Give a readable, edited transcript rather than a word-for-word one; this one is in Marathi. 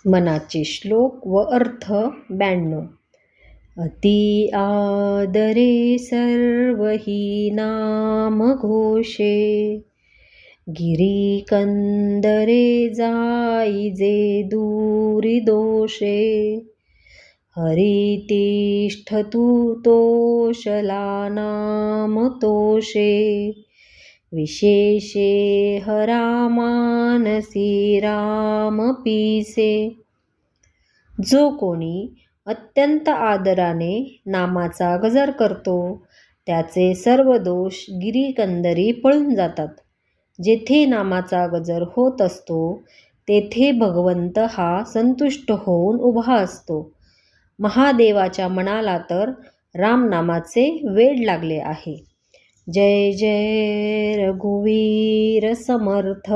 मनाचे श्लोक व अर्थ 92. अति आदरे सर्वही नाम घोषे, गिरी कंदरे जाईजे दूरी दोषे. हरी तिष्ठतु तोषला नाम तोषे, विशेषे हरा मानसी राम पीसे. जो कोणी अत्यंत आदराने नामाचा गजर करतो त्याचे सर्व दोष गिरीकंदरी पळून जातात. जेथे नामाचा गजर होत असतो तेथे भगवंत हा संतुष्ट होऊन उभा असतो. महादेवाच्या मनाला तर रामनामाचे वेड लागले आहे. जय जय रघुवीर समर्थ.